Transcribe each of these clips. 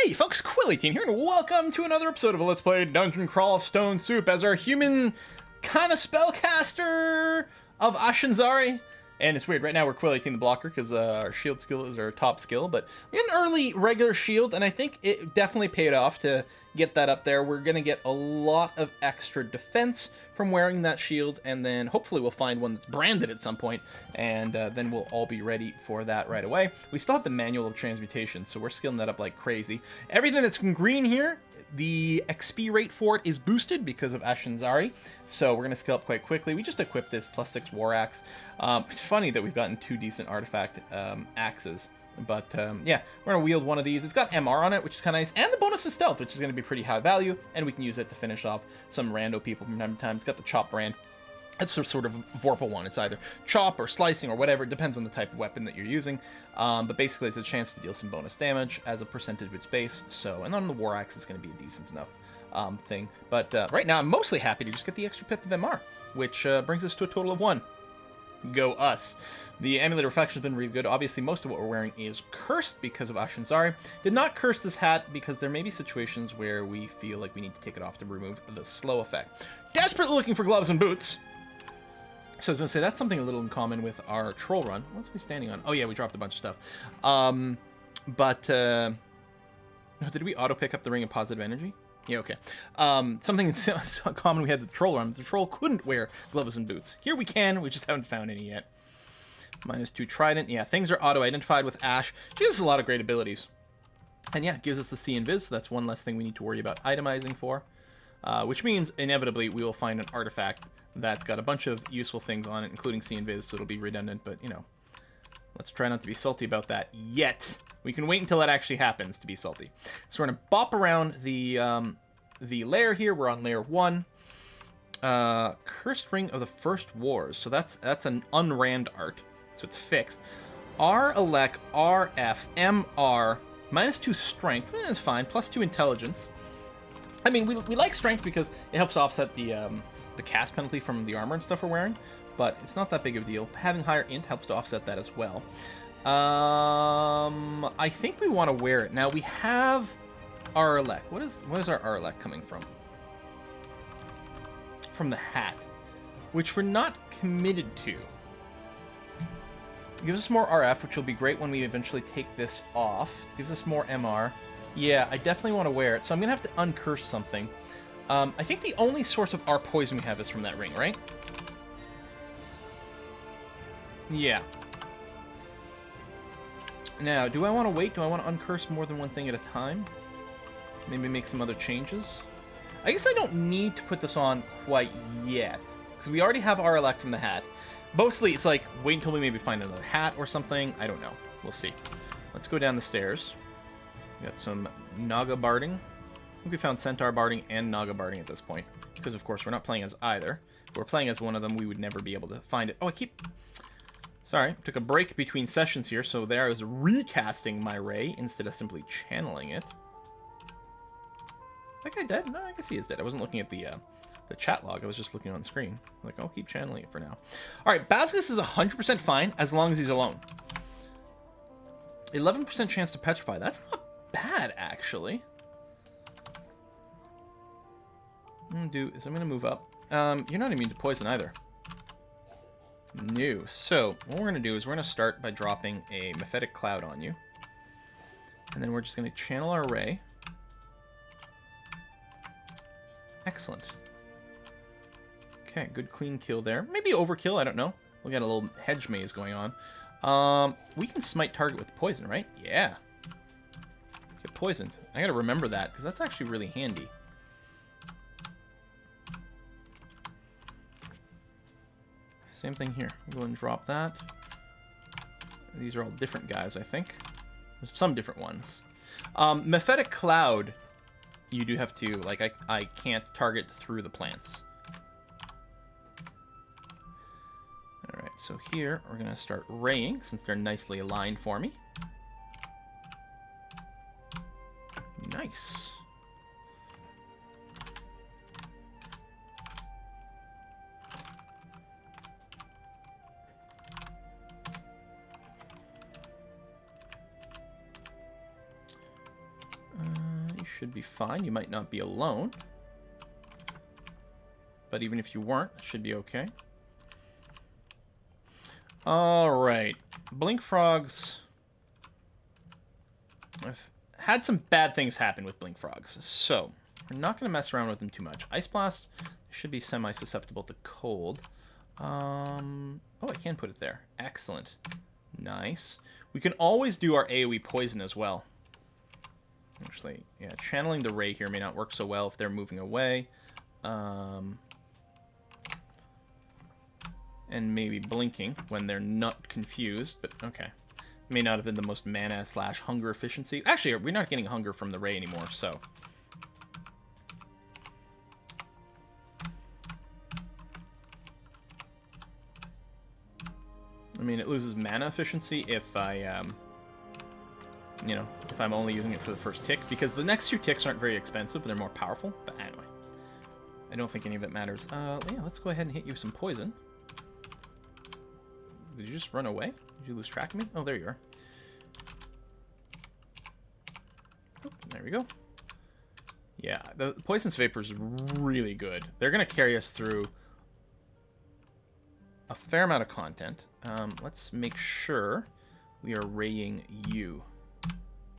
Hey folks, Quilly18 here, and welcome to another episode of a Let's Play Dungeon Crawl Stone Soup as our human kind of spellcaster of Ashenzari. And it's weird, right now we're Quilly18 the blocker because our shield skill is our top skill, but we had an early regular shield, and I think it definitely paid off to get that up there. We're going to get a lot of extra defense from wearing that shield, and then hopefully we'll find one that's branded at some point, and then we'll all be ready for that right away. We still have the manual of transmutation, so we're skilling that up like crazy. Everything that's in green here, the XP rate for it is boosted because of Ashenzari, so we're going to skill up quite quickly. We just equipped this +6 war axe. It's funny that we've gotten 2 decent artifact axes. But yeah, we're going to wield one of these. It's got MR on it, which is kind of nice, and the bonus is stealth, which is going to be pretty high value, and we can use it to finish off some rando people from time to time. It's got the chop brand. It's a sort of Vorpal one. It's either chop or slicing or whatever. It depends on the type of weapon that you're using. But basically, it's a chance to deal some bonus damage as a percentage of its base. So, and on the war axe, it's going to be a decent enough thing. But right now, I'm mostly happy to just get the extra pip of MR, which brings us to a total of 1. Go us. The Amulet Reflection has been really good. Obviously, most of what we're wearing is cursed because of Ashenzari. Did not curse this hat because there may be situations where we feel like we need to take it off to remove the slow effect. Desperately looking for gloves and boots. So I was going to say, that's something a little in common with our troll run. What's we standing on? Oh yeah, we dropped a bunch of stuff. Did we auto pick up the Ring of Positive Energy? Yeah, okay. Something so common we had the troll run. The troll couldn't wear gloves and boots. Here we can, we just haven't found any yet. -2 Trident. Yeah, things are auto-identified with Ash. She has a lot of great abilities. And yeah, it gives us the See Invis, so that's one less thing we need to worry about itemizing for. Which means, inevitably, we will find an artifact that's got a bunch of useful things on it, including See Invis, so it'll be redundant, but, you know, let's try not to be salty about that yet. We can wait until that actually happens to be salty. So we're going to bop around the layer here. We're on layer 1. Cursed Ring of the First Wars. So that's an unrand art. So it's fixed. R, Elec, RF, MR, -2 Strength. That's fine. +2 Intelligence. I mean, we like Strength because it helps offset the cast penalty from the armor and stuff we're wearing. But it's not that big of a deal. Having higher int helps to offset that as well. I think we want to wear it. Now, we have our Elec. What is our Elec coming from? From the hat, which we're not committed to. It gives us more RF, which will be great when we eventually take this off. It gives us more MR. Yeah, I definitely want to wear it, so I'm going to have to uncurse something. I think the only source of our poison we have is from that ring, right? Yeah. Now, do I want to wait? Do I want to uncurse more than one thing at a time? Maybe make some other changes? I guess I don't need to put this on quite yet, because we already have our Elec from the hat. Mostly, it's like, wait until we maybe find another hat or something. I don't know. We'll see. Let's go down the stairs. We got some Naga barding. I think we found Centaur barding and Naga barding at this point, because, of course, we're not playing as either. If we're playing as one of them, we would never be able to find it. Oh, I keep... Sorry, took a break between sessions here, so there I was recasting my ray instead of simply channeling it. That guy dead? No, I guess he is dead. I wasn't looking at the chat log. I was just looking on screen. Like, I'll keep channeling it for now. All right, Basilisk is 100% fine as long as he's alone. 11% chance to petrify. That's not bad, actually. I'm going to move up. You're not immune to poison either. No. So, what we're going to do is we're going to start by dropping a Mephitic Cloud on you. And then we're just going to channel our ray. Excellent. Okay, good clean kill there. Maybe overkill, I don't know. We got a little hedge maze going on. We can smite target with poison, right? Yeah. Get poisoned. I gotta remember that, because that's actually really handy. Same thing here. Go and drop that. These are all different guys, I think. There's some different ones. Mephitic Cloud, you do have to, like, I can't target through the plants. Alright, so here, we're going to start raying, since they're nicely aligned for me. Nice. Should be fine. You might not be alone. But even if you weren't, it should be okay. Alright. Blink frogs. I've had some bad things happen with blink frogs. So, we're not going to mess around with them too much. Ice Blast should be semi-susceptible to cold. Oh, I can put it there. Excellent. Nice. We can always do our AoE poison as well. Actually, yeah, channeling the ray here may not work so well if they're moving away. And maybe blinking when they're not confused, but okay. May not have been the most mana / hunger efficiency. Actually, we're not getting hunger from the ray anymore, so... I mean, it loses mana efficiency if I, you know, if I'm only using it for the first tick, because the next 2 ticks aren't very expensive, but they're more powerful. But anyway, I don't think any of it matters. Yeah, let's go ahead and hit you with some poison. Did you just run away? Did you lose track of me? Oh, there you are. Oh, there we go. Yeah, the Poisonous Vapor is really good. They're going to carry us through a fair amount of content. Let's make sure we are raying you.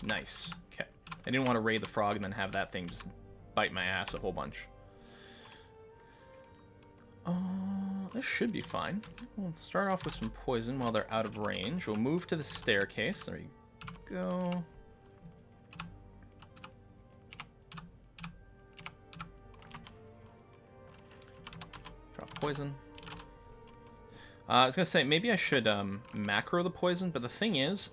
Nice. Okay. I didn't want to ray the frog and then have that thing just bite my ass a whole bunch. This should be fine. We'll start off with some poison while they're out of range. We'll move to the staircase. There you go. Drop poison. I was going to say, maybe I should macro the poison, but the thing is,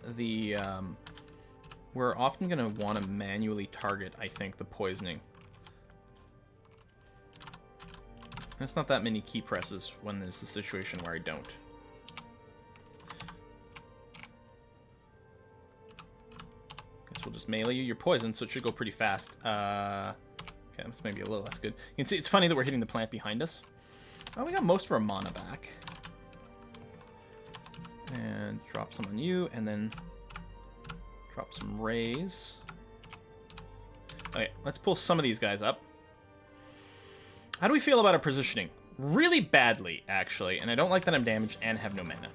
we're often going to want to manually target, I think, the poisoning. There's not that many key presses when there's a situation where I don't. Guess we'll just melee you. You're poisoned, so it should go pretty fast. Okay, this may be a little less good. You can see, it's funny that we're hitting the plant behind us. Oh, we got most of our mana back. And drop some on you, and then drop some rays. Okay, let's pull some of these guys up. How do we feel about our positioning? Really badly, actually, and I don't like that I'm damaged and have no mana.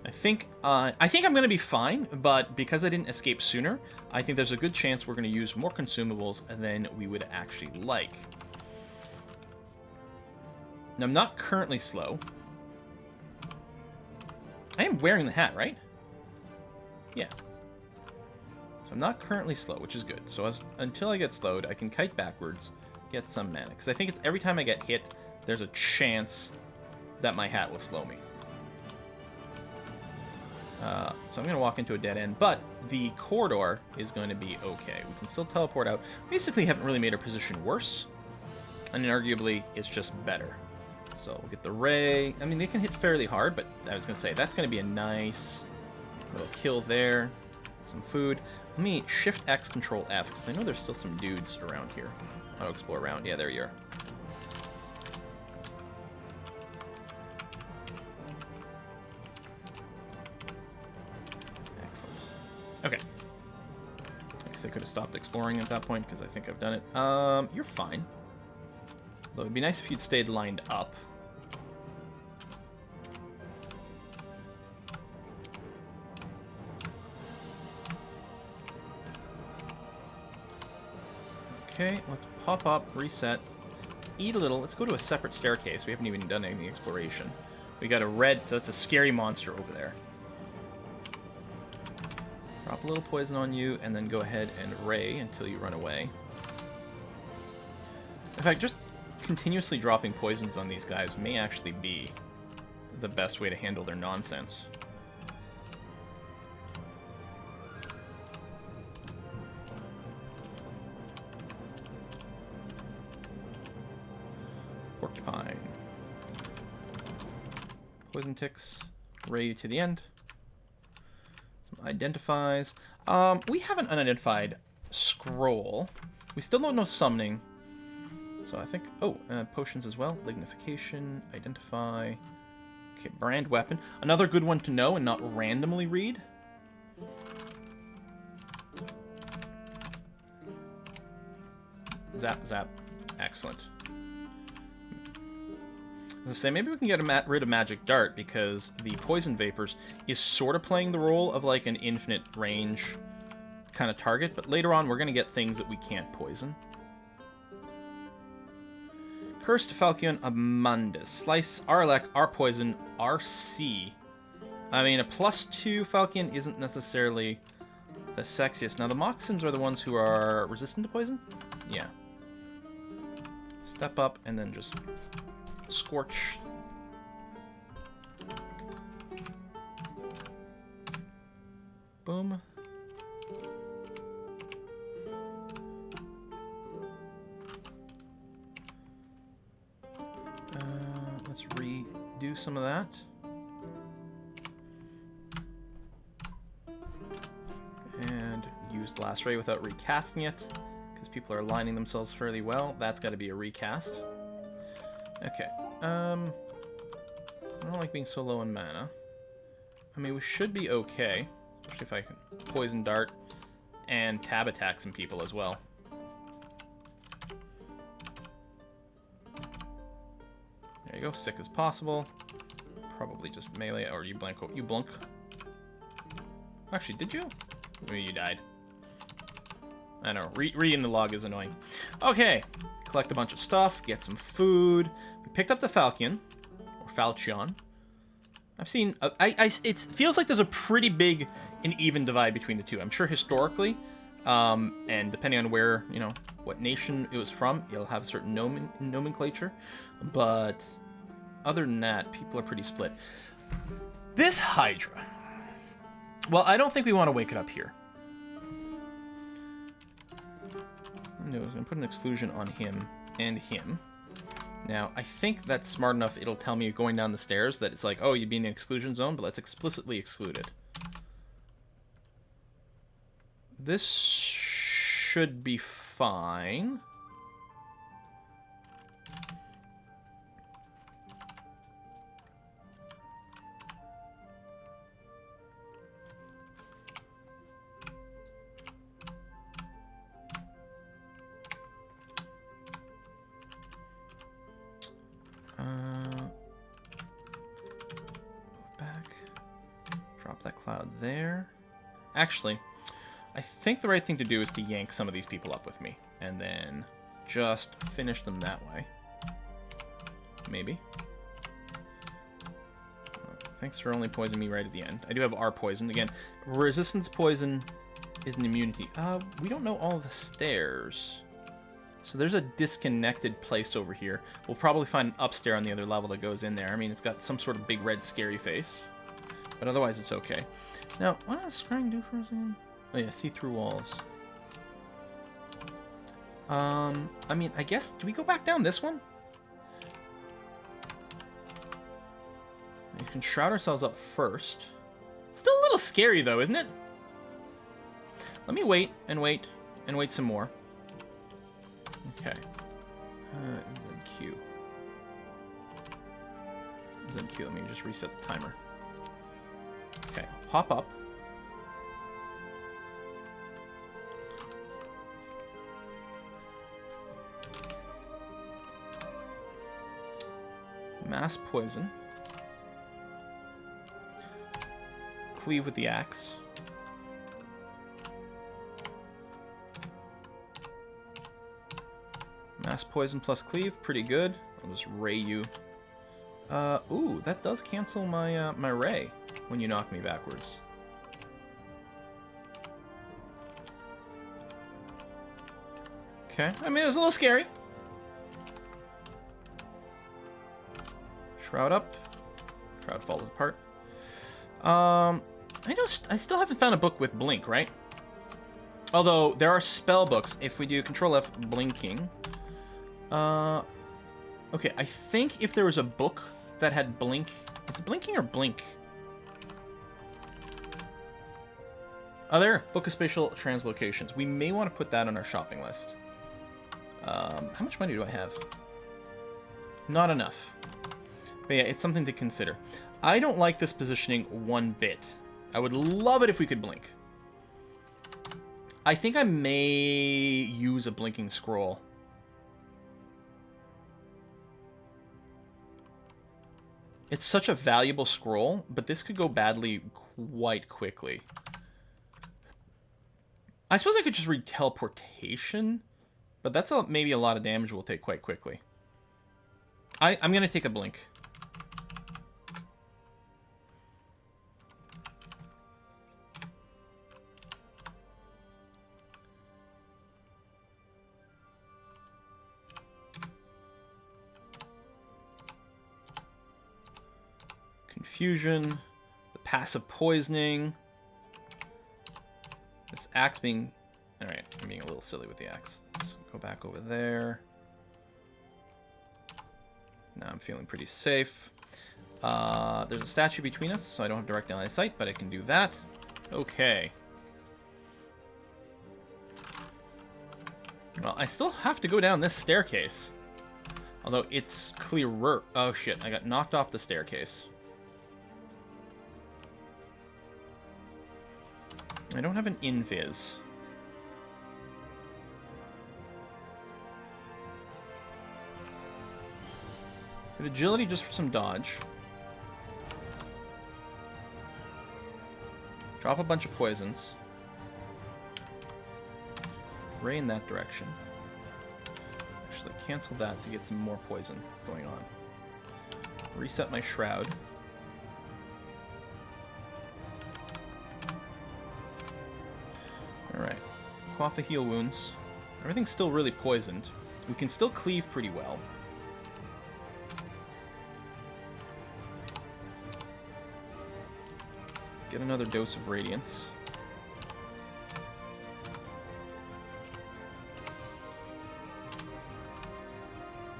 I think I'm going to be fine, but because I didn't escape sooner, I think there's a good chance we're going to use more consumables than we would actually like. Now, I'm not currently slow. I am wearing the hat, right? Yeah. So I'm not currently slow, which is good. So until I get slowed, I can kite backwards, get some mana. Because I think it's every time I get hit, there's a chance that my hat will slow me. So I'm going to walk into a dead end, but the corridor is going to be okay. We can still teleport out. Basically, haven't really made our position worse. And arguably, it's just better. So we'll get the ray. I mean, they can hit fairly hard, but I was going to say, that's going to be a nice little kill there. Some food. Let me Shift X, Control F, because I know there's still some dudes around here. I'll explore around. Yeah, there you are. Excellent. Okay. I guess I could have stopped exploring at that point, because I think I've done it. You're fine. Though it'd be nice if you'd stayed lined up. Okay, let's pop up, reset, eat a little. Let's go to a separate staircase. We haven't even done any exploration. We got a red, so that's a scary monster over there. Drop a little poison on you, and then go ahead and ray until you run away. In fact, just continuously dropping poisons on these guys may actually be the best way to handle their nonsense. Porcupine. Poison ticks. Ray you to the end. Some identifies. We have an unidentified scroll. We still don't know summoning. So I think... Oh, potions as well. Lignification. Identify. Okay, brand weapon. Another good one to know and not randomly read. Zap, zap. Excellent. As I say, maybe we can get rid of Magic Dart, because the Poison Vapors is sort of playing the role of like an infinite range kind of target, but later on we're going to get things that we can't poison. Cursed Falcon Amandus. Slice, Arlec, R Poison, RC. I mean, a +2 Falcon isn't necessarily the sexiest. Now, the Moxons are the ones who are resistant to poison? Yeah. Step up and then just Scorch. Boom. Let's redo some of that. And use Last Ray without recasting it, because people are lining themselves fairly well. That's got to be a recast. Okay. I don't like being so low on mana. I mean, we should be okay, especially if I can Poison Dart and tab attack some people as well. There you go, sick as possible. Probably just melee, or you blink. You blunk. Actually, did you? Maybe you died. I know, reading the log is annoying. Okay, collect a bunch of stuff, get some food. We picked up the Falcon, or Falchion. I've seen, it feels like there's a pretty big and even divide between the two. I'm sure historically, and depending on where, you know, what nation it was from, it'll have a certain nomenclature. But other than that, people are pretty split. This Hydra. Well, I don't think we want to wake it up here. No, I'm going to put an exclusion on him and him. Now, I think that's smart enough. It'll tell me going down the stairs that it's like, oh, you'd be in an exclusion zone, but let's explicitly exclude it. This should be fine. Move back. Drop that cloud there. Actually, I think the right thing to do is to yank some of these people up with me, and then just finish them that way. Maybe. Thanks for only poisoning me right at the end. I do have R poison. Again, resistance poison is an immunity. We don't know all the stairs. So there's a disconnected place over here. We'll probably find an upstairs on the other level that goes in there. I mean, it's got some sort of big red scary face. But otherwise, it's okay. Now, what does scrying do for us again? Oh yeah, see-through walls. I mean, I guess, do we go back down this one? We can shroud ourselves up first. Still a little scary though, isn't it? Let me wait and wait and wait some more. Okay. ZQ. ZQ, let me just reset the timer. Okay, hop up. Mass poison. Cleave with the axe. Mass poison plus cleave, pretty good. I'll just ray you. Ooh, that does cancel my my ray when you knock me backwards. Okay, I mean it was a little scary. Shroud up. Shroud falls apart. I still haven't found a book with blink, right? Although there are spell books. If we do Control F, blinking. Okay, I think if there was a book that had blink... Is it blinking or blink? Oh, there. Book of Spatial Translocations. We may want to put that on our shopping list. How much money do I have? Not enough. But yeah, it's something to consider. I don't like this positioning one bit. I would love it if we could blink. I think I may use a blinking scroll It's such a valuable scroll, but this could go badly quite quickly. I suppose I could just read teleportation, but that's maybe a lot of damage we'll take quite quickly. I'm going to take a blink. Confusion, the passive poisoning, this axe being... Alright, I'm being a little silly with the axe. Let's go back over there. Now I'm feeling pretty safe. There's a statue between us, so I don't have direct line of sight, but I can do that. Okay. Well, I still have to go down this staircase. Although it's clearer. Oh shit, I got knocked off the staircase. I don't have an invis. Good agility just for some dodge. Drop a bunch of poisons. Ray in that direction. Actually, cancel that to get some more poison going on. Reset my shroud. Alright. Quaff the heal wounds. Everything's still really poisoned. We can still cleave pretty well. Get another dose of radiance.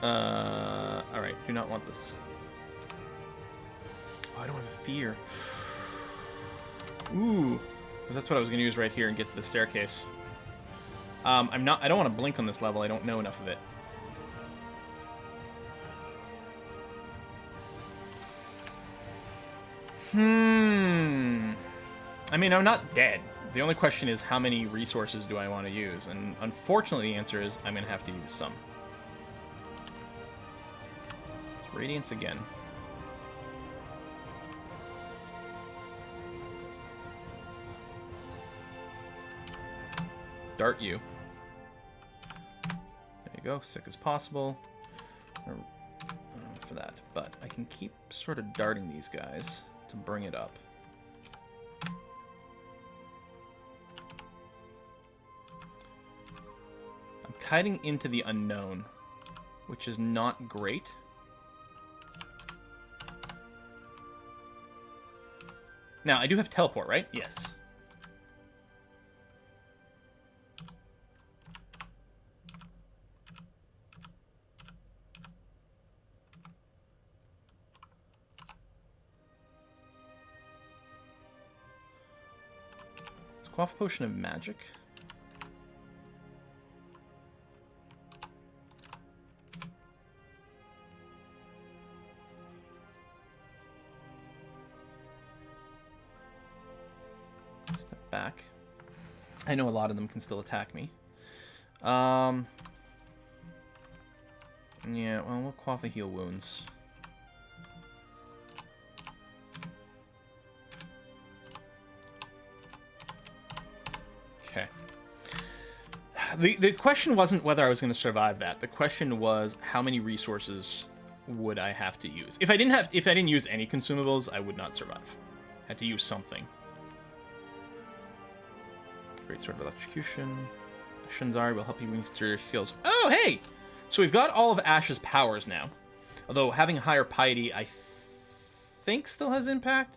Alright, do not want this. Oh, I don't have a fear. Ooh. Because that's what I was going to use right here and get to the staircase. I don't want to blink on this level. I don't know enough of it. I mean, I'm not dead. The only question is how many resources do I want to use? And unfortunately, the answer is I'm going to have to use some. Radiance again. Dart you. There you go, sick as possible. For that, but I can keep sort of darting these guys to bring it up. I'm kiting into the unknown, which is not great. Now, I do have teleport, right? Yes. Quaff Potion of Magic. Step back. I know a lot of them can still attack me. Yeah, well, we'll quaff the heal wounds. Okay. The question wasn't whether I was going to survive that. The question was how many resources would I have to use. If I didn't use any consumables, I would not survive. I had to use something. Great Sword of Electrocution. Ashenzari will help you move through your skills. Oh, hey! So we've got all of Ash's powers now. Although having higher piety, I think still has impact.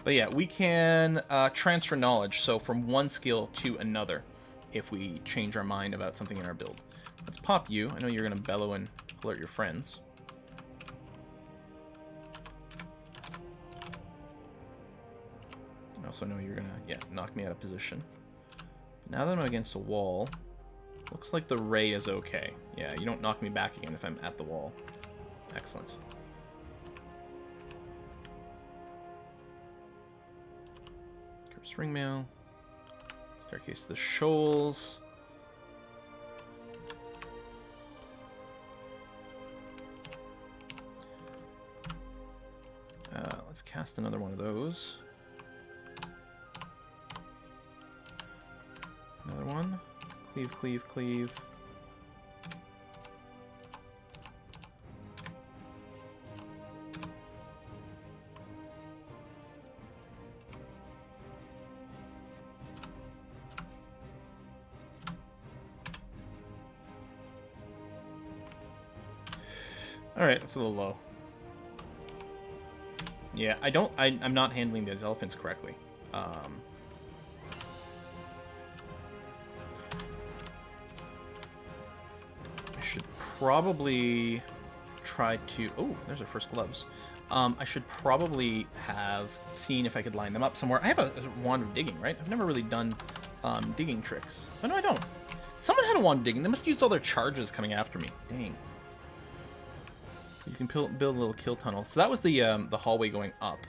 But yeah, we can transfer knowledge, so from one skill to another, if we change our mind about something in our build. Let's pop you. I know you're going to bellow and alert your friends. I also know you're going to, knock me out of position. Now that I'm against a wall, looks like the ray is okay. Yeah, you don't knock me back again if I'm at the wall. Excellent. Ring mail. Staircase to the shoals. cast another one of those. Another one. Cleave, cleave, cleave. Alright, it's a little low. Yeah, I'm not handling these elephants correctly. I should probably try to... Oh, there's our first gloves. I should probably have seen if I could line them up somewhere. I have a wand of digging, right? I've never really done digging tricks. Oh, no, I don't. Someone had a wand of digging. They must have used all their charges coming after me. Dang. You can build a little kill tunnel. So that was the hallway going up.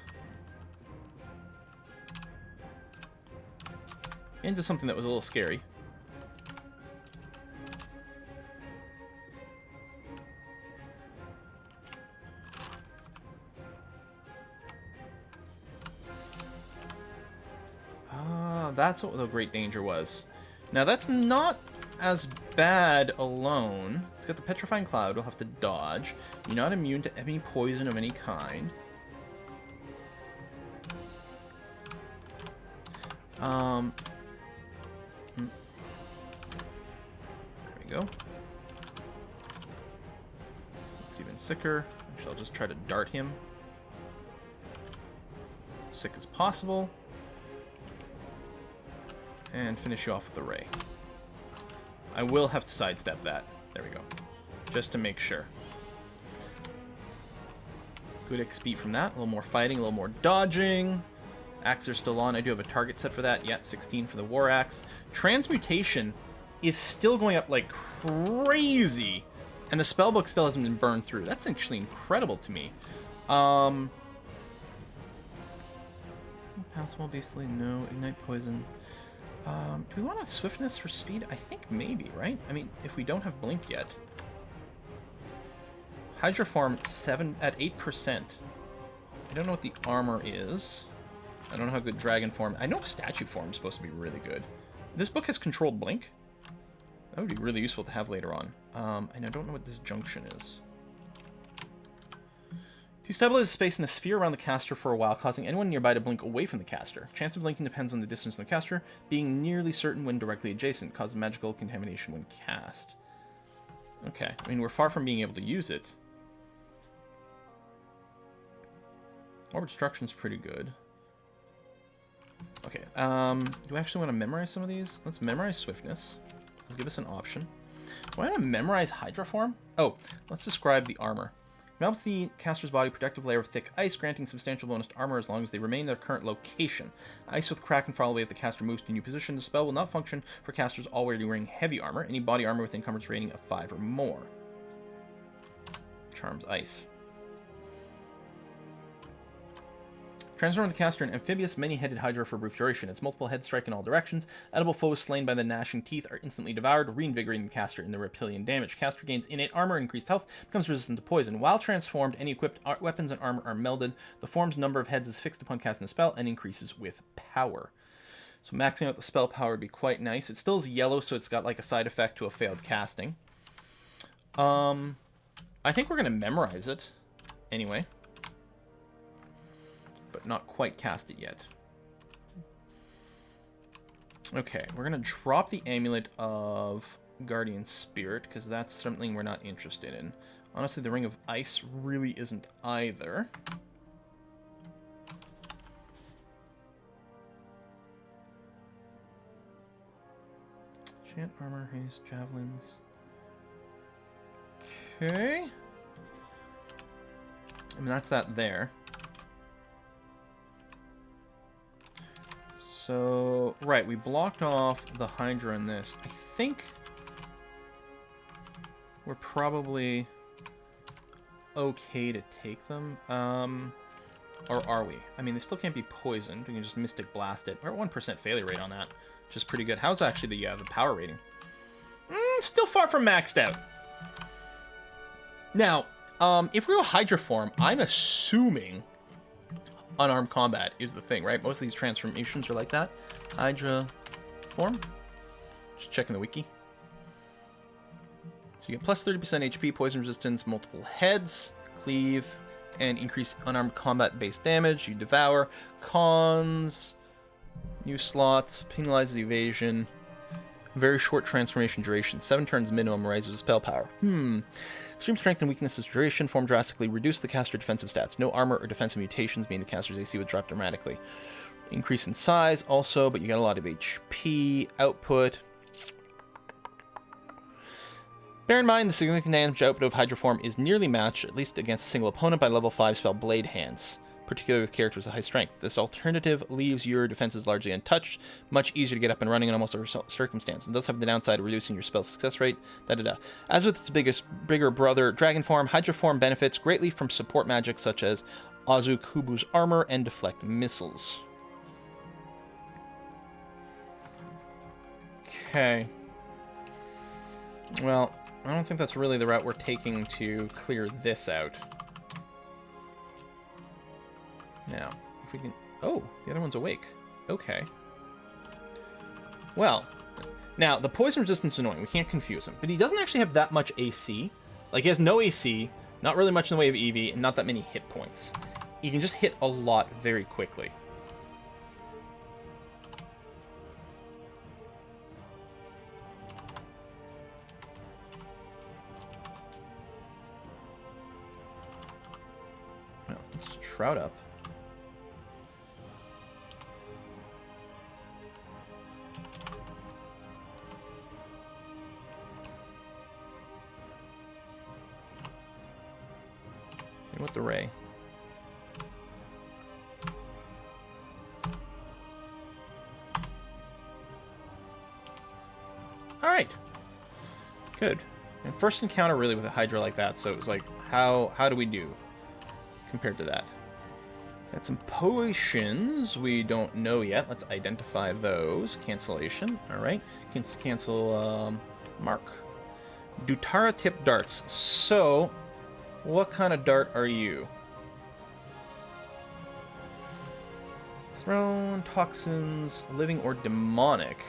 Into something that was a little scary. Ah, that's what the great danger was. Now that's not as bad alone. It's got the petrifying cloud. We'll have to dodge. You're not immune to any poison of any kind. There we go. Looks even sicker. Actually, I'll just try to dart him. Sick as possible. And finish you off with a ray. I will have to sidestep that. There we go. Just to make sure. Good XP from that. A little more fighting, a little more dodging. Axe are still on. I do have a target set for that. Yeah, 16 for the War Axe. Transmutation is still going up like crazy. And the spellbook still hasn't been burned through. That's actually incredible to me. Passable, basically, no. Ignite poison. Do we want a swiftness for speed? I think maybe, right? I mean, if we don't have blink yet. Hydra form at 8%. I don't know what the armor is. I don't know how good dragon form. I know statue form is supposed to be really good. This book has controlled blink. That would be really useful to have later on. And I don't know what this junction is. Destabilize space in the sphere around the caster for a while, causing anyone nearby to blink away from the caster. Chance of blinking depends on the distance from the caster, being nearly certain when directly adjacent, causes magical contamination when cast. Okay, I mean, we're far from being able to use it. Orb destruction's pretty good. Okay, do I actually want to memorize some of these? Let's memorize swiftness. Let's give us an option. Do I want to memorize Hydra form? Oh, let's describe the armor. Melts the caster's body protective layer of thick ice, granting substantial bonus to armor as long as they remain in their current location. Ice with crack and fall away if the caster moves to a new position. The spell will not function for casters already wearing heavy armor. Any body armor with encumbrance rating of 5 or more. Charms ice. Transform the caster in amphibious, many-headed hydra for brief duration. Its multiple heads strike in all directions. Edible foes slain by the gnashing teeth are instantly devoured, reinvigorating the caster in the reptilian damage. Caster gains innate armor, increased health, becomes resistant to poison. While transformed, any equipped weapons and armor are melded. The form's number of heads is fixed upon casting the spell and increases with power. So maxing out the spell power would be quite nice. It still is yellow, so it's got like a side effect to a failed casting. I think we're going to memorize it anyway. But not quite cast it yet. Okay, we're going to drop the Amulet of Guardian Spirit, because that's something we're not interested in. Honestly, the Ring of Ice really isn't either. Enchant armor, haste, javelins. Okay. I mean, that's that there. So, right, we blocked off the Hydra in this. I think we're probably okay to take them. Or are we? I mean, they still can't be poisoned. We can just Mystic Blast it. We're at 1% failure rate on that, which is pretty good. How's actually the power rating? Still far from maxed out. Now, if we go Hydra form, I'm assuming unarmed combat is the thing, right? Most of these transformations are like that. Hydra form. Just checking the wiki. So you get plus 30% HP, poison resistance, multiple heads, cleave, and increase unarmed combat base damage. You devour. Cons. New slots. Penalizes evasion. Very short transformation duration. 7 turns minimum, raises spell power. Extreme strength and weaknesses duration. Form drastically reduce the caster defensive stats. No armor or defensive mutations, meaning the caster's AC would drop dramatically. Increase in size also, but you got a lot of HP. Output. Bear in mind, the significant damage output of Hydra form is nearly matched, at least against a single opponent, by level 5 spell Blade Hands, particularly with characters of high strength. This alternative leaves your defenses largely untouched, much easier to get up and running in almost every circumstance, and does have the downside of reducing your spell success rate. As with its bigger brother, Dragon form, Hydra form benefits greatly from support magic such as Azukubu's armor and deflect missiles. Okay. Well, I don't think that's really the route we're taking to clear this out. Now, if we can... Oh, the other one's awake. Okay. Well, now, the poison resistance is annoying. We can't confuse him. But he doesn't actually have that much AC. Like, he has no AC, not really much in the way of EV, and not that many hit points. He can just hit a lot very quickly. Well, let's shroud up. With the ray. Alright. Good. And first encounter really with a Hydra like that, so it was like, how do we do compared to that? Got some potions we don't know yet. Let's identify those. Cancellation. Alright. Cancel Mark. Dutara tip darts. So... what kind of dart are you? Thrown, toxins, living or demonic.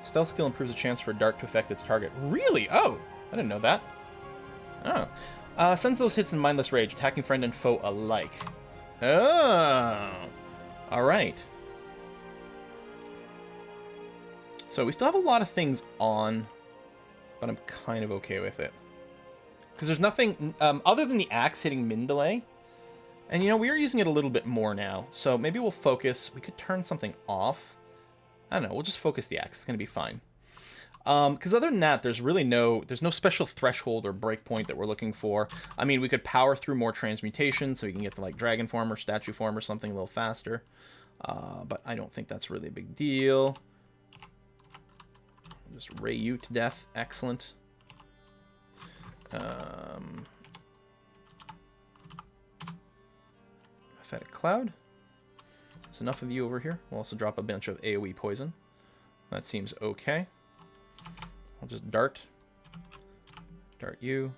Stealth skill improves the chance for a dart to affect its target. Really? Oh, I didn't know that. Oh. Sends those hits in mindless rage, attacking friend and foe alike. Oh. Alright. So we still have a lot of things on, but I'm kind of okay with it. Because there's nothing other than the axe hitting min delay. And, you know, we are using it a little bit more now. So maybe we'll focus. We could turn something off. I don't know. We'll just focus the axe. It's going to be fine. Because other than that, there's no special threshold or breakpoint that we're looking for. I mean, we could power through more transmutation so we can get to, like, dragon form or statue form or something a little faster. But I don't think that's really a big deal. Just ray you to death. Excellent. Prophetic Cloud. There's enough of you over here. We'll also drop a bunch of AoE poison. That seems okay. I'll just dart. Dart you.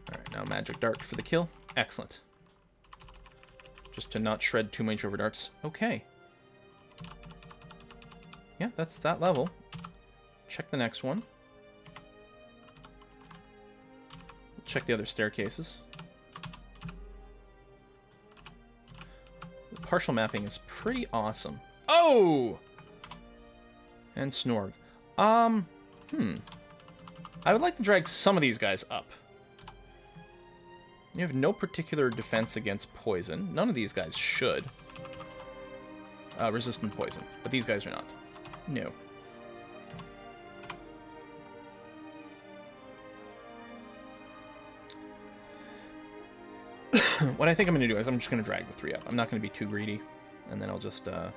Alright, now magic dart for the kill. Excellent. Just to not shred too much over darts. Okay. Yeah, that's that level. Check the next one. Check the other staircases. The partial mapping is pretty awesome. Oh! And Snorg. I would like to drag some of these guys up. You have no particular defense against poison. None of these guys should. Resistant poison. But these guys are not. No. What I think I'm going to do is I'm just going to drag the 3 up. I'm not going to be too greedy. And then I'll just, as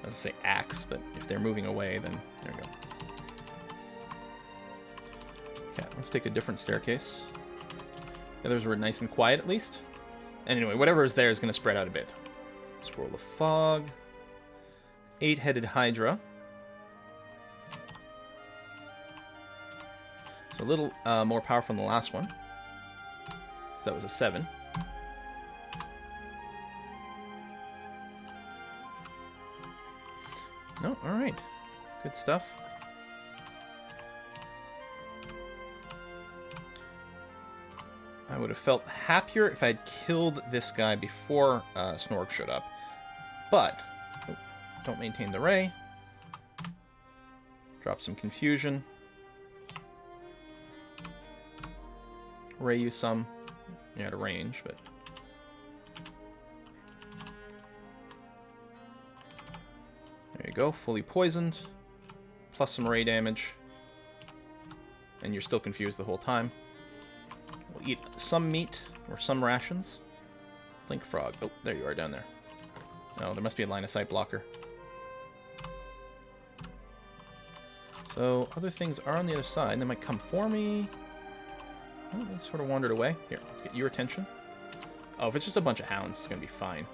I say, axe. But if they're moving away, then there we go. Okay, let's take a different staircase. The others were nice and quiet, at least. And anyway, whatever is there is going to spread out a bit. Scroll of Fog. 8-headed Hydra. So a little more powerful than the last one. Because that was a 7. No, alright. Good stuff. I would have felt happier if I had killed this guy before Snorg showed up. But, oh, don't maintain the ray. Drop some confusion. Ray you some. You're out of range, but... There you go, fully poisoned. Plus some ray damage. And you're still confused the whole time. We'll eat some meat, or some rations. Blink frog. Oh, there you are down there. No, there must be a line of sight blocker. So, other things are on the other side. They might come for me. Oh, they sort of wandered away. Here, let's get your attention. Oh, if it's just a bunch of hounds, it's going to be fine.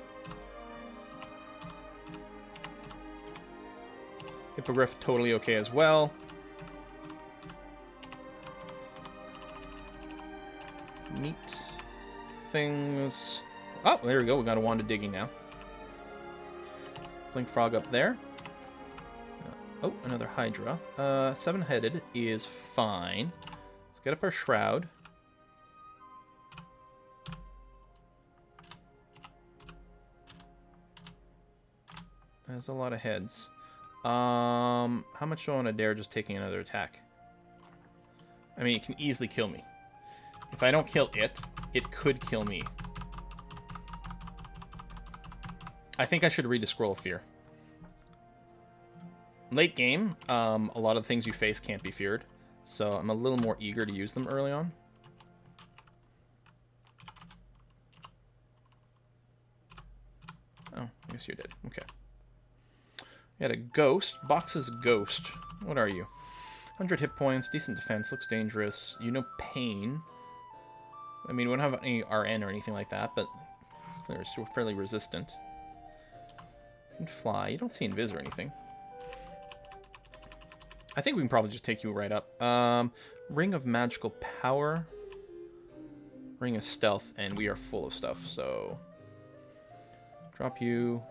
Hippogriff, totally okay as well. Meat things. Oh, there we go. We got a wand of digging now. Blink frog up there. Oh, another Hydra. 7-headed is fine. Let's get up our shroud. There's a lot of heads. How much do I want to dare just taking another attack? I mean, it can easily kill me. If I don't kill it, it could kill me. I think I should read the Scroll of Fear. Late game, a lot of the things you face can't be feared, so I'm a little more eager to use them early on. Oh, I guess you're dead. Okay. We had a ghost. Box's ghost. What are you? 100 hit points, decent defense, looks dangerous. You know pain. I mean, we don't have any RN or anything like that, but they're still fairly resistant. You can fly. You don't see invis or anything. I think we can probably just take you right up. Ring of Magical Power. Ring of Stealth, and we are full of stuff, so... Drop you.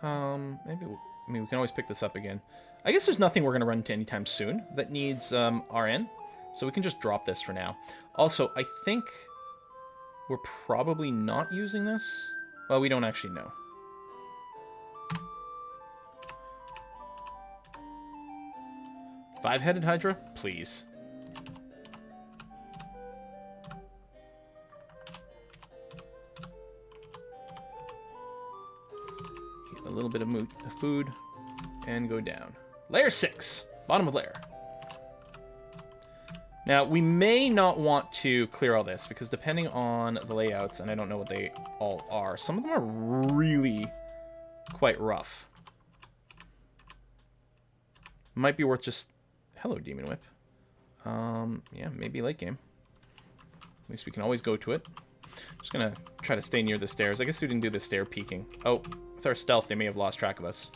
Maybe... I mean, we can always pick this up again. I guess there's nothing we're going to run into anytime soon that needs RN, so we can just drop this for now. Also, I think we're probably not using this. Well, we don't actually know. Five-headed Hydra? Please. Eat a little bit of food and go down. Layer 6. Bottom of layer. Now, we may not want to clear all this, because depending on the layouts, and I don't know what they all are, some of them are really quite rough. Might be worth just... Hello, Demon Whip. Yeah, maybe late game. At least we can always go to it. Just gonna try to stay near the stairs. I guess we didn't do the stair peeking. Oh, with our stealth, they may have lost track of us.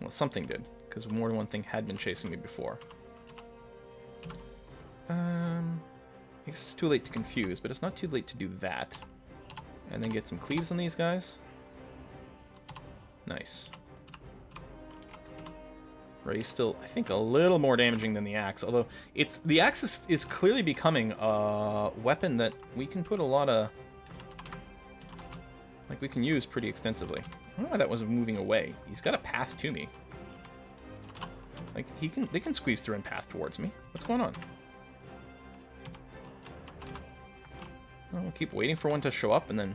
Well, something did, because more than one thing had been chasing me before. I guess it's too late to confuse, but it's not too late to do that. And then get some cleaves on these guys. Nice. Ray's still, I think, a little more damaging than the axe, although the axe is clearly becoming a weapon that we can put a lot of... Like, we can use pretty extensively. I don't know why that was moving away. He's got a path to me. Like, they can squeeze through and path towards me. What's going on? Well, we'll keep waiting for one to show up and then...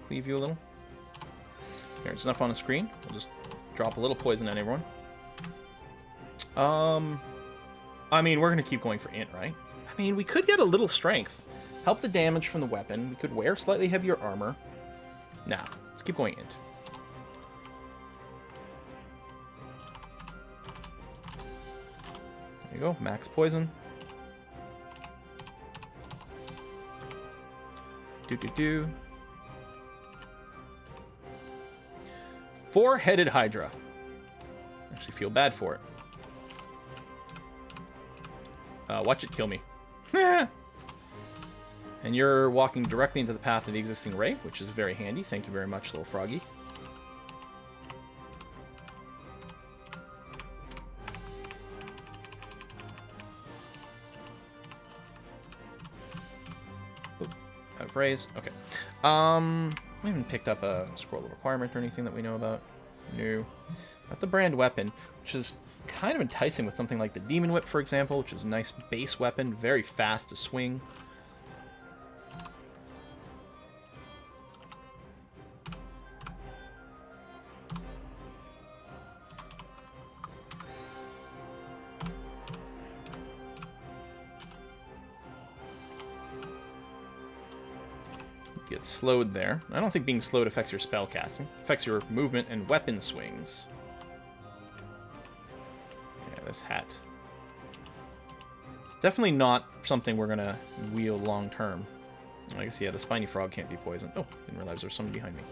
Cleave you a little. Here, it's enough on the screen. We'll just drop a little poison on everyone. I mean, we're going to keep going for int, right? I mean, we could get a little strength. Help the damage from the weapon. We could wear slightly heavier armor. Nah, let's keep going int. There you go, max poison. Do. Four-headed Hydra. Actually feel bad for it. Watch it kill me. And you're walking directly into the path of the existing ray, which is very handy. Thank you very much, little froggy. Out of rays. Okay. We haven't picked up a scroll of requirement or anything that we know about. No. Got the brand weapon, which is kind of enticing with something like the Demon Whip, for example, which is a nice base weapon, very fast to swing. Get slowed there. I don't think being slowed affects your spell casting. It affects your movement and weapon swings. Yeah, this hat. It's definitely not something we're gonna wield long term. I guess, yeah, the spiny frog can't be poisoned. Oh, didn't realize there's someone behind me.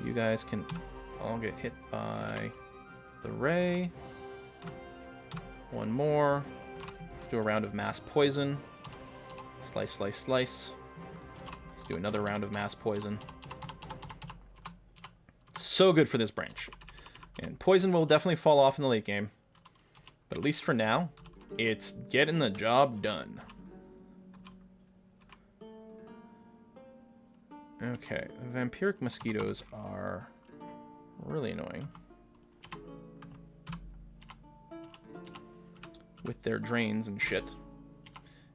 You guys can all get hit by the ray. One more. Let's do a round of mass poison. Slice, slice, slice. Do another round of mass poison. So good for this branch. And poison will definitely fall off in the late game. But at least for now, it's getting the job done. Okay, vampiric mosquitoes are really annoying. With their drains and shit.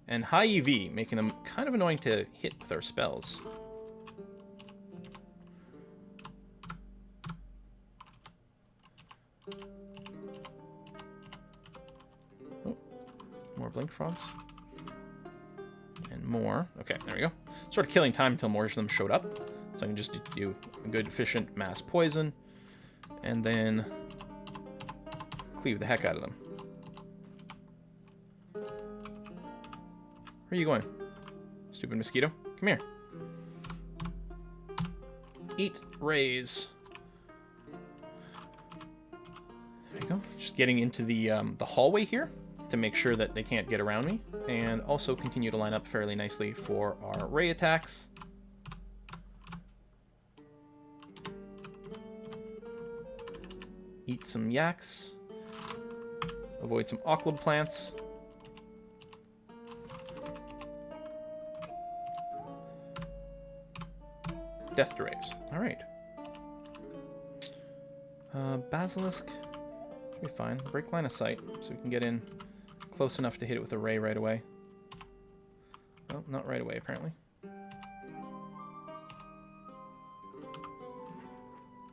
And high EV, making them kind of annoying to hit with our spells. Oh, more blink frogs. And more. Okay, there we go. Sort of killing time until more of them showed up. So I can just do a good, efficient mass poison. And then cleave the heck out of them. Where are you going? Stupid mosquito. Come here. Eat rays. There you go. Just getting into the hallway here to make sure that they can't get around me. And also continue to line up fairly nicely for our ray attacks. Eat some yaks. Avoid some ochlib plants. Death to rays. Alright. Basilisk. Should be fine. Break line of sight, so we can get in close enough to hit it with a ray right away. Well, not right away, apparently.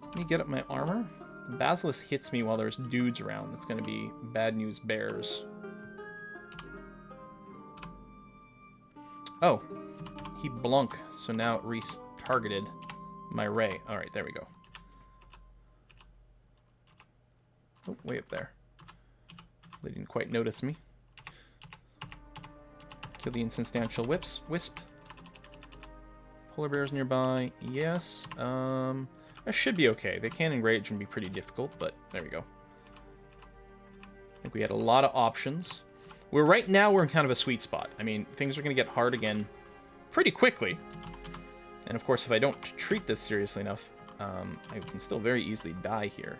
Let me get up my armor. The Basilisk hits me while there's dudes around. That's going to be bad news bears. Oh. He blunk, so now it targeted my ray. Alright, there we go. Oh, way up there. They didn't quite notice me. Kill the insubstantial wisp. Polar bears nearby. Yes. That should be okay. They can enrage and be pretty difficult, but there we go. I think we had a lot of options. Right now we're in kind of a sweet spot. I mean, things are going to get hard again pretty quickly. And of course, if I don't treat this seriously enough, I can still very easily die here.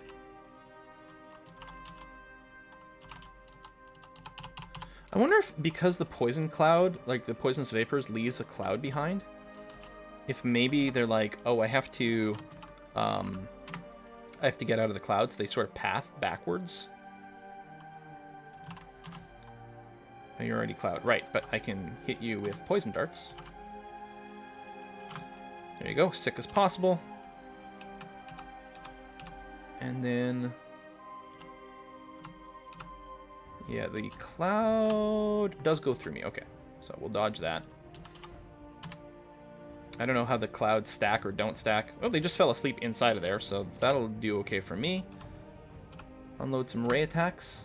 I wonder if, because the poison cloud, like the poisonous vapors, leaves a cloud behind, if maybe they're like, oh, I have to get out of the clouds. They sort of path backwards. Oh, you're already cloud. Right, but I can hit you with poison darts. There you go, sick as possible. And then... yeah, the cloud does go through me. Okay, so we'll dodge that. I don't know how the clouds stack or don't stack. Oh, they just fell asleep inside of there, so that'll do okay for me. Unload some ray attacks.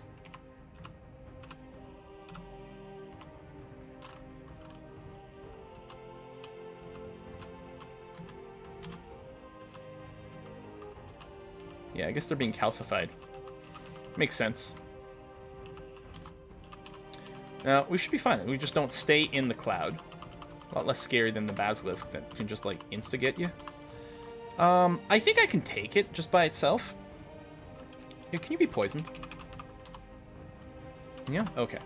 Yeah, I guess they're being calcified. Makes sense. Now, we should be fine. We just don't stay in the cloud. A lot less scary than the basilisk that can just, like, insta-get you. I think I can take it just by itself. Yeah, can you be poisoned? Yeah? Okay.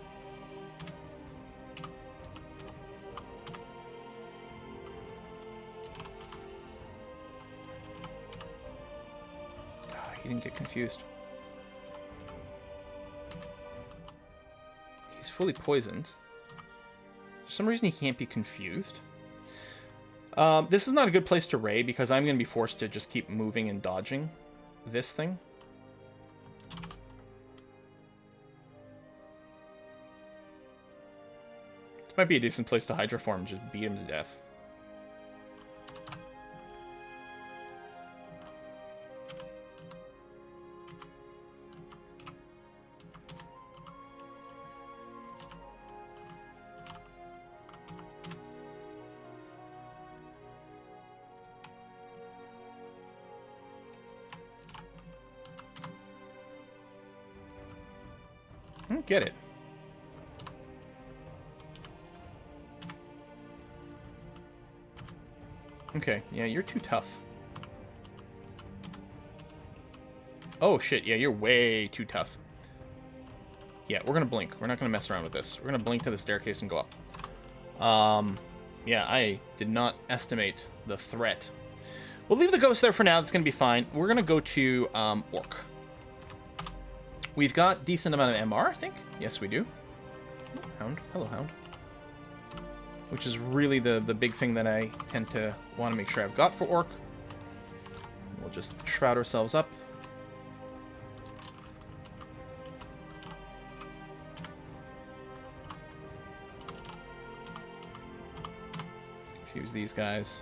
Oh, he didn't get confused. He's fully poisoned. For some reason he can't be confused. This is not a good place to raid because I'm going to be forced to just keep moving and dodging this thing. This might be a decent place to Hydra form and just beat him to death. I don't get it. Okay, yeah, you're too tough. Oh, shit, yeah, you're way too tough. Yeah, we're gonna blink. We're not gonna mess around with this. We're gonna blink to the staircase and go up. Yeah, I did not estimate the threat. We'll leave the ghost there for now. That's gonna be fine. We're gonna go to, Orc. We've got decent amount of MR, I think. Yes, we do. Hound. Hello, Hound. Which is really the big thing that I tend to want to make sure I've got for Orc. We'll just shroud ourselves up. Fuse these guys.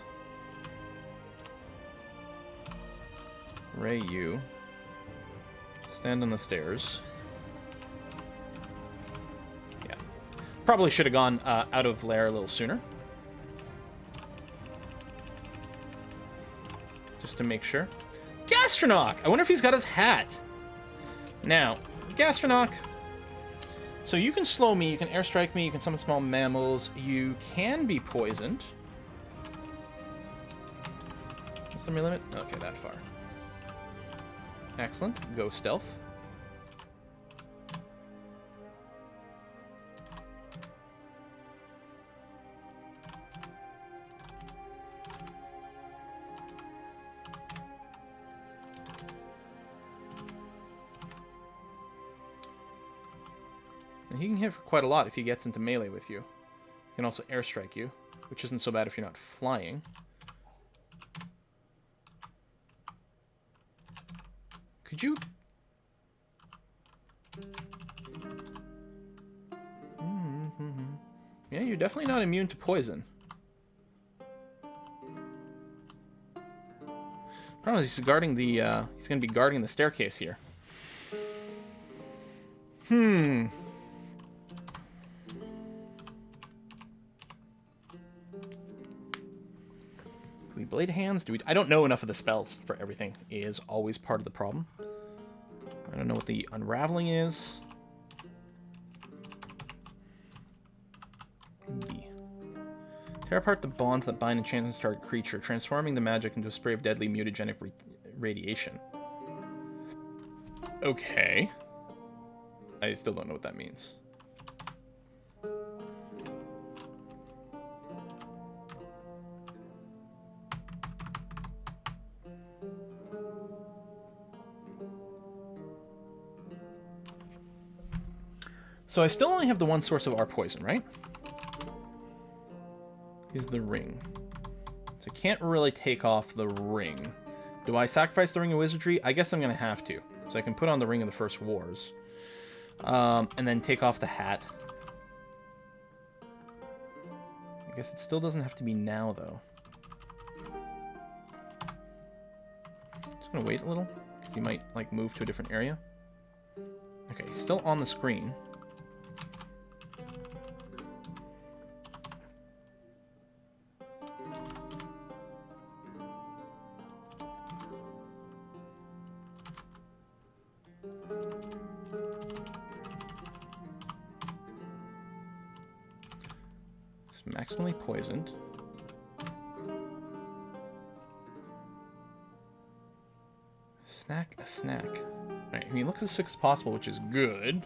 Ray you. Stand on the stairs. Yeah. Probably should have gone out of lair a little sooner. Just to make sure. Gastronoc! I wonder if he's got his hat. Now, Gastronoc. So you can slow me, you can airstrike me, you can summon small mammals, you can be poisoned. What's the limit? Okay, that far. Excellent. Go stealth. And he can hit for quite a lot if he gets into melee with you. He can also airstrike you, which isn't so bad if you're not flying. Could you... Yeah, you're definitely not immune to poison. Problem is he's guarding the, he's going to be guarding the staircase here. Do we blade hands? Do we... I don't know enough of the spells for everything. Is always part of the problem. I don't know what the unraveling is. B. Tear apart the bonds that bind enchantments to target creature, transforming the magic into a spray of deadly mutagenic radiation. Okay. I still don't know what that means. So I still only have the one source of our poison, right? Is the ring. So I can't really take off the ring. Do I sacrifice the Ring of Wizardry? I guess I'm going to have to. So I can put on the Ring of the First Wars. And then take off the hat. I guess it still doesn't have to be now, though. Just going to wait a little. Because he might, like, move to a different area. Okay, he's still on the screen. Maximally poisoned. Snack a snack. Alright, he looks as sick as possible, which is good.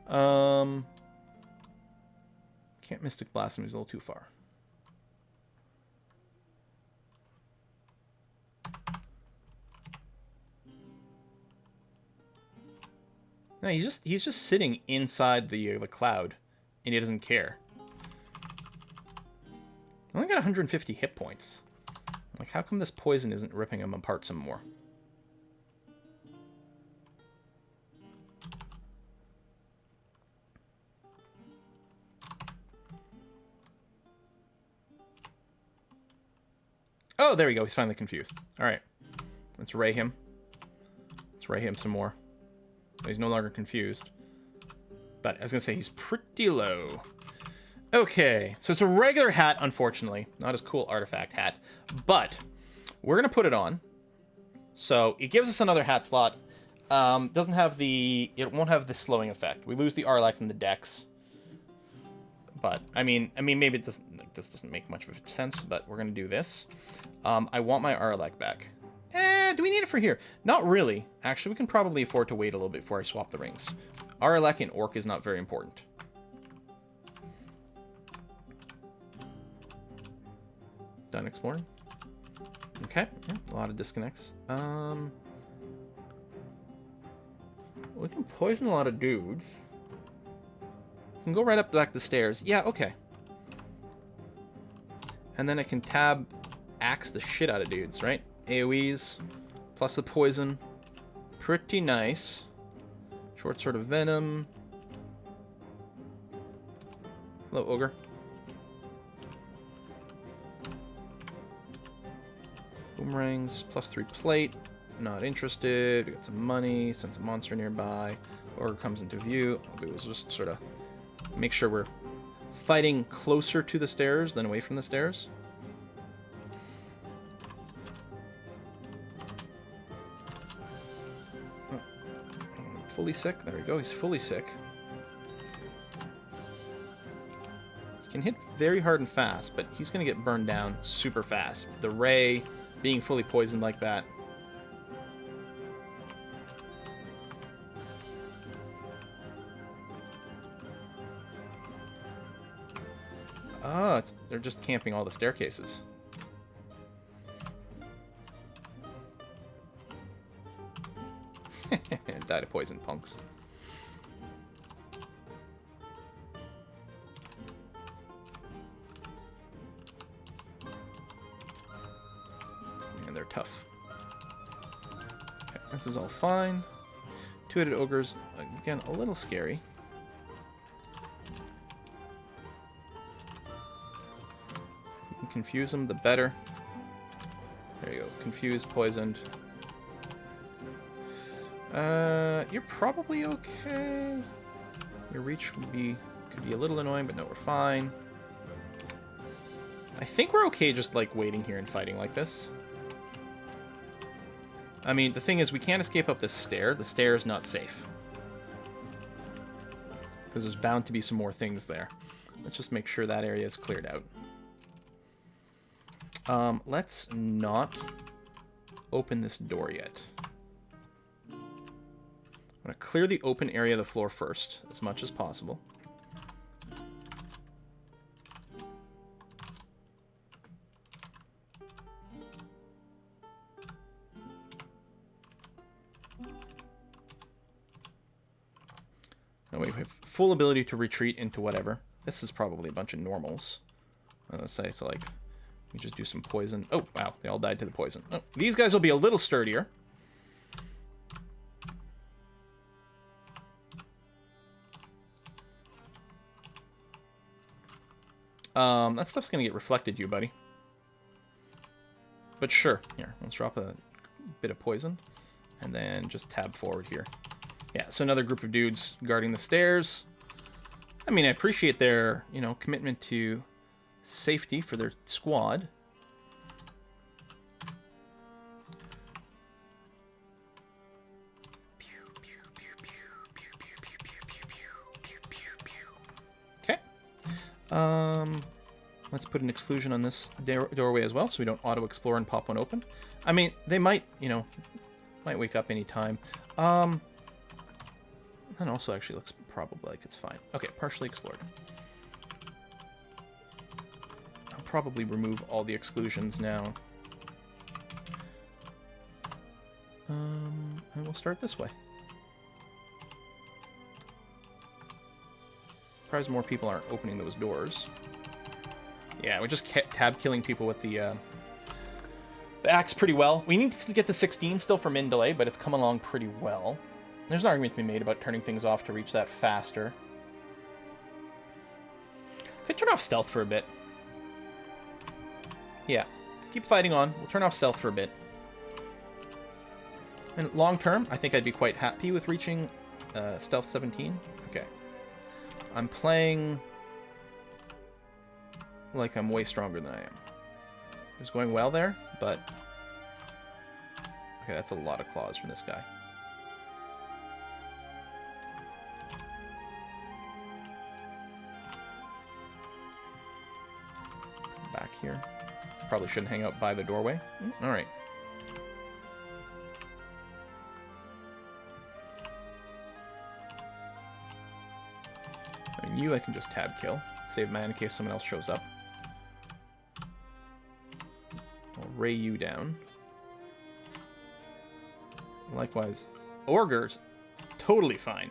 Can't Mystic Blast him, he's a little too far. No, he's just sitting inside the cloud, and he doesn't care. I only got 150 hit points. Like, how come this poison isn't ripping him apart some more? Oh, there we go. He's finally confused. All right. Let's ray him. Let's ray him some more. He's no longer confused. But I was going to say he's pretty low. Okay. So it's a regular hat, unfortunately. Not as cool artifact hat. But we're going to put it on. So it gives us another hat slot. Doesn't have the... It won't have the slowing effect. We lose the Arlec and the Dex. But, I mean, maybe it doesn't... Like, this doesn't make much of a sense, but we're going to do this. I want my Arlec back. Do we need it for here? Not really. Actually, we can probably afford to wait a little bit before I swap the rings. Arlec and Orc is not very important. Done exploring. Okay, yeah, a lot of disconnects. We can poison a lot of dudes. We can go right up back the stairs. Yeah, okay. And then I can tab axe the shit out of dudes, right? AoEs, plus the poison. Pretty nice. Short Sword of Venom. Hello, Ogre. Boomerangs, plus 3 plate. Not interested. We got some money. Sends a monster nearby. Ogre comes into view. What I'll do is just sort of make sure we're fighting closer to the stairs than away from the stairs. Fully sick. There we go. He's fully sick. He can hit very hard and fast, but he's going to get burned down super fast. The ray being fully poisoned like that. Oh, they're just camping all the staircases. Died of poison, punks. Man, they're tough. Okay, this is all fine. Two-headed ogres, again, a little scary. You can confuse them, the better. There you go. Confused, poisoned. You're probably okay. Your reach could be a little annoying, but no, we're fine. I think we're okay just, like, waiting here and fighting like this. I mean, the thing is, we can't escape up this stair. The stair is not safe. Because there's bound to be some more things there. Let's just make sure that area is cleared out. Let's not open this door yet. I'm going to clear the open area of the floor first, as much as possible. That way we have full ability to retreat into whatever. This is probably a bunch of normals. I was going to say, so like, we just do some poison. Oh, wow, they all died to the poison. Oh, these guys will be a little sturdier. That stuff's gonna get reflected to you, buddy. But sure. Here, let's drop a bit of poison. And then just tab forward here. Yeah, so another group of dudes guarding the stairs. I mean, I appreciate their, you know, commitment to safety for their squad. Okay. Let's put an exclusion on this doorway as well, so we don't auto-explore and pop one open. I mean, they might, you know, might wake up any time. That also actually looks probably like it's fine. Okay, partially explored. I'll probably remove all the exclusions now. And we'll start this way. Surprised more people aren't opening those doors. Yeah, we just kept tab killing people with the axe pretty well. We need to get to 16 still for min delay, but it's come along pretty well. There's an argument to be made about turning things off to reach that faster. Could turn off stealth for a bit. Yeah, keep fighting on. We'll turn off stealth for a bit. And long term, I think I'd be quite happy with reaching stealth 17. Okay. I'm playing like I'm way stronger than I am. It was going well there, but... Okay, that's a lot of claws from this guy. Back here. Probably shouldn't hang out by the doorway. Alright. And you I can just tab kill. Save mana in case someone else shows up. I'll ray you down. Likewise, ogres, totally fine.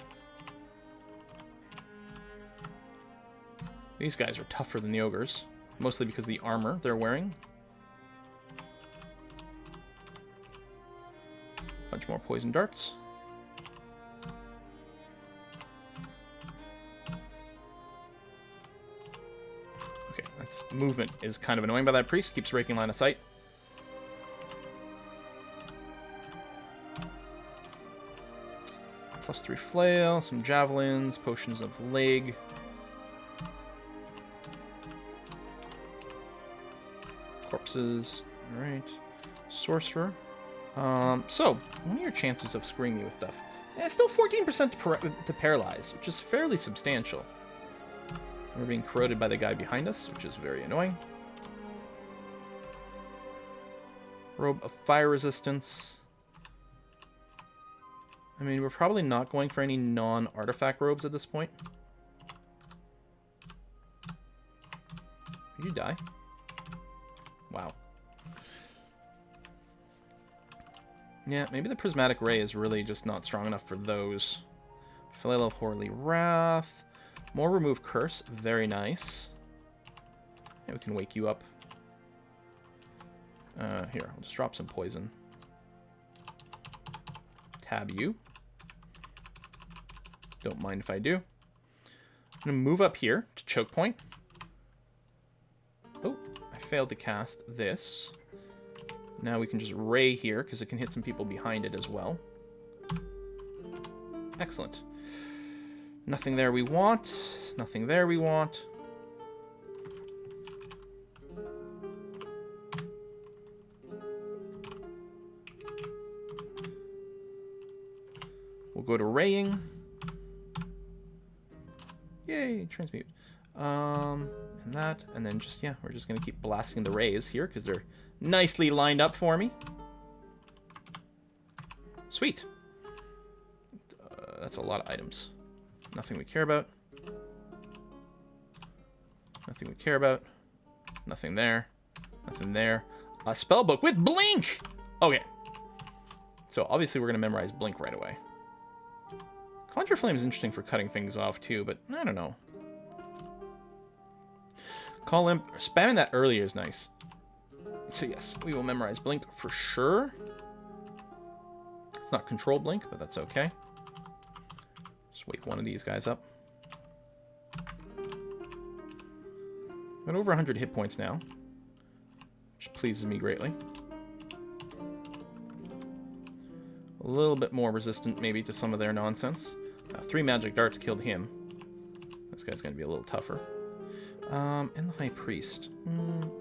These guys are tougher than the ogres, mostly because of the armor they're wearing. Bunch more poison darts. Okay, that's movement is kind of annoying by that priest. Keeps breaking line of sight. +3 flail, some javelins, potions of leg. Corpses. Alright. Sorcerer. So, what are your chances of screwing me with stuff? Yeah, still 14% to paralyze, which is fairly substantial. We're being corroded by the guy behind us, which is very annoying. Robe of fire resistance. I mean, we're probably not going for any non-artifact robes at this point. Did you die? Wow. Yeah, maybe the Prismatic Ray is really just not strong enough for those. Flail of Holy Wrath. More Remove Curse. Very nice. Yeah, we can wake you up. Here, I'll just drop some poison. Tab you. Don't mind if I do. I'm going to move up here to Choke Point. Oh, I failed to cast this. Now we can just ray here, because it can hit some people behind it as well. Excellent. Nothing there we want. Nothing there we want. We'll go to raying. Yay, transmute. And that, and then just, yeah, we're just going to keep blasting the rays here, because they're nicely lined up for me. Sweet. That's a lot of items. Nothing we care about. Nothing we care about. Nothing there. Nothing there. A spellbook with Blink! Okay. So obviously we're going to memorize Blink right away. Conjure Flame is interesting for cutting things off too, but I don't know. Call Imp. Spamming that earlier is nice. So yes, we will memorize Blink for sure. It's not Control Blink, but that's okay. Just wake one of these guys up. Got over 100 hit points now, which pleases me greatly. A little bit more resistant maybe to some of their nonsense. 3 magic darts killed him. This guy's going to be a little tougher. And the High Priest.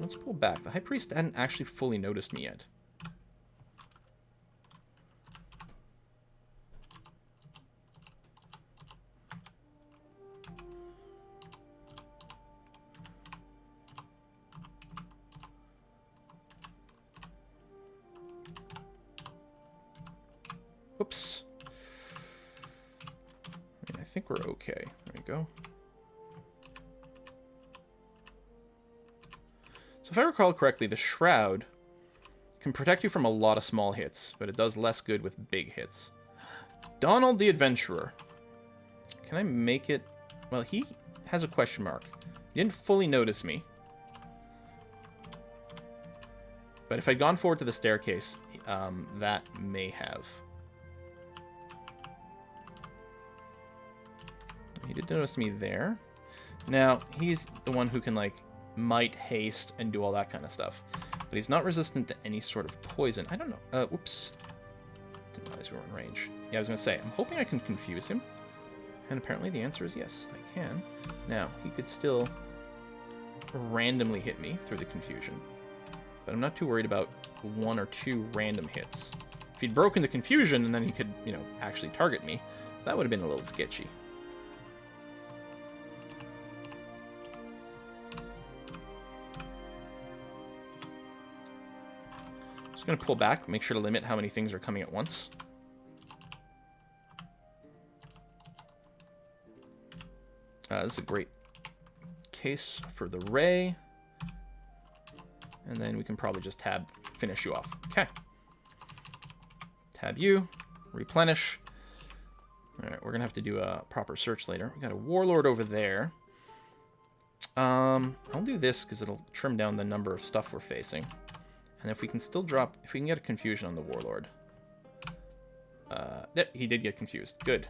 Let's pull back. The High Priest hadn't actually fully noticed me yet. Whoops. I think we're okay. There we go. So if I recall correctly, the Shroud can protect you from a lot of small hits, but it does less good with big hits. Donald the Adventurer. Can I make it... Well, he has a question mark. He didn't fully notice me. But if I'd gone forward to the staircase, that may have. He did notice me there. Now, he's the one who can, like, might, haste, and do all that kind of stuff. But he's not resistant to any sort of poison. I don't know. Whoops. Didn't realize we were in range. Yeah, I was going to say, I'm hoping I can confuse him. And apparently the answer is yes, I can. Now, he could still randomly hit me through the confusion. But I'm not too worried about 1 or 2 random hits. If he'd broken the confusion and then he could, you know, actually target me, that would have been a little sketchy. Just going to pull back, make sure to limit how many things are coming at once. This is a great case for the ray. And then we can probably just tab, finish you off. Okay. Tab you, replenish. All right, we're going to have to do a proper search later. We got a warlord over there. I'll do this because it'll trim down the number of stuff we're facing. And if we can still drop, if we can get a confusion on the warlord. Yep, he did get confused. Good.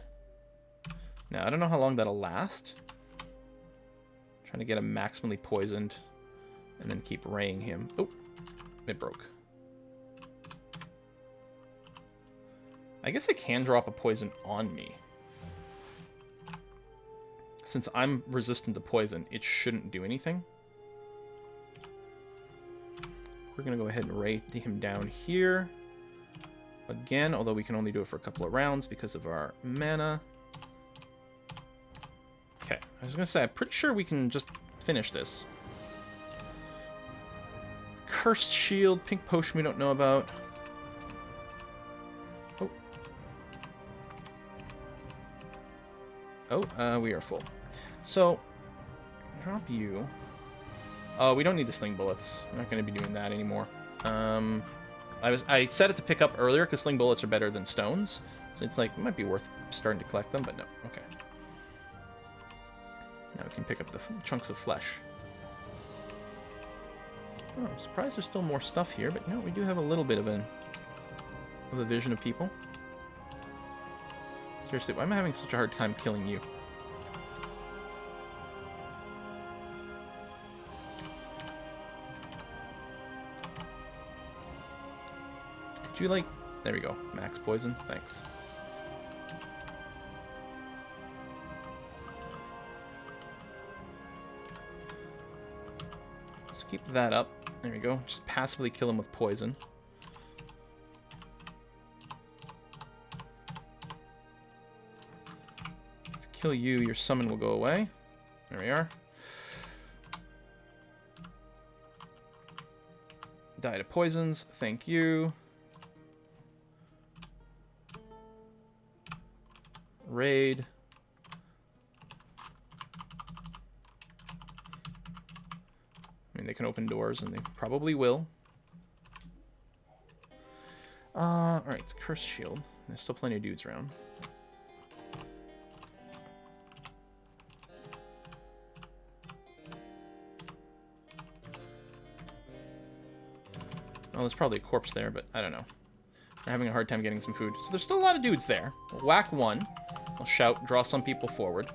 Now, I don't know how long that'll last. Trying to get him maximally poisoned and then keep raying him. Oh, it broke. I guess I can drop a poison on me. Since I'm resistant to poison, it shouldn't do anything. We're going to go ahead and ray him down here. Again, although we can only do it for a couple of rounds because of our mana. Okay, I was going to say, I'm pretty sure we can just finish this. Cursed Shield, Pink Potion we don't know about. Oh, we are full. So, drop you. Oh, we don't need the sling bullets. I'm not going to be doing that anymore. I set it to pick up earlier because sling bullets are better than stones. So it's like, it might be worth starting to collect them, but no. Okay. Now we can pick up the chunks of flesh. Oh, I'm surprised there's still more stuff here, but you know, we do have a little bit of a vision of people. Seriously, why am I having such a hard time killing you? Could you, like... There we go. Max poison. Thanks. Let's keep that up. There we go. Just passively kill him with poison. If I kill you, your summon will go away. There we are. Die to poisons. Thank you. Raid. I mean, they can open doors, and they probably will. Alright, Cursed Shield. There's still plenty of dudes around. Well, there's probably a corpse there, but I don't know. They're having a hard time getting some food. So there's still a lot of dudes there. We'll whack one. I'll shout, draw some people forward.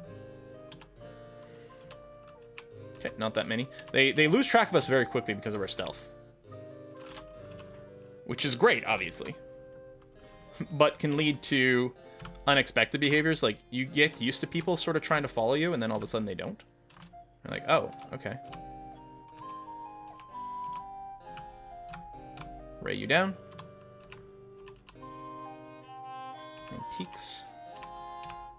Okay, not that many. They lose track of us very quickly because of our stealth. Which is great, obviously. But can lead to unexpected behaviors. Like, you get used to people sort of trying to follow you, and then all of a sudden they don't. You're like, oh, okay. Ray you down. Antiques.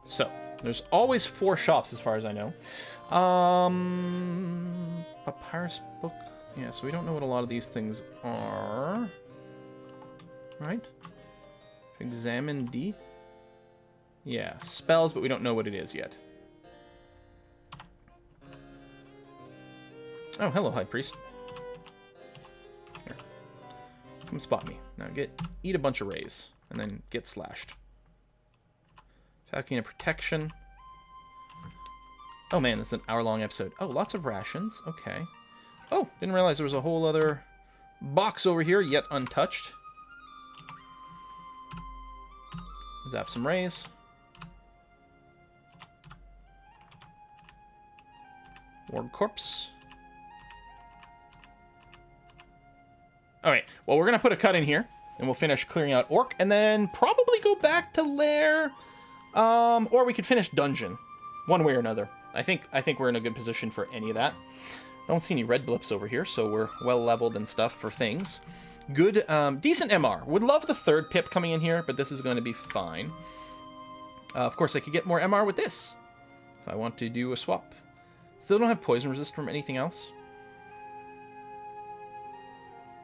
So, there's always 4 shops as far as I know. Papyrus book. Yeah, so we don't know what a lot of these things are. Right? Examine D? Yeah, spells, but we don't know what it is yet. Oh, hello, High Priest. Here. Come spot me. Now eat a bunch of rays, and then get slashed. Falcon protection. Oh man, it's an hour-long episode. Oh, lots of rations. Okay. Oh, didn't realize there was a whole other box over here, yet untouched. Zap some rays. Ward corpse. Alright, well, we're going to put a cut in here, and we'll finish clearing out Orc, and then probably go back to Lair, or we could finish Dungeon, one way or another. I think we're in a good position for any of that. Don't see any red blips over here, so we're well leveled and stuff for things. Good, decent MR. Would love the third pip coming in here, but this is going to be fine. Of course, I could get more MR with this, if I want to do a swap. Still don't have poison resist from anything else.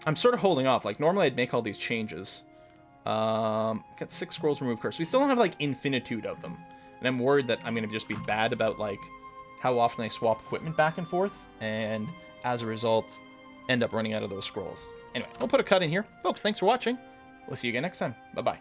I'm sort of holding off. Like, normally I'd make all these changes. Got 6 scrolls, remove curse. We still don't have, like, infinitude of them. And I'm worried that I'm going to just be bad about, like, how often I swap equipment back and forth. And, as a result, end up running out of those scrolls. Anyway, I'll put a cut in here. Folks, thanks for watching. We'll see you again next time. Bye-bye.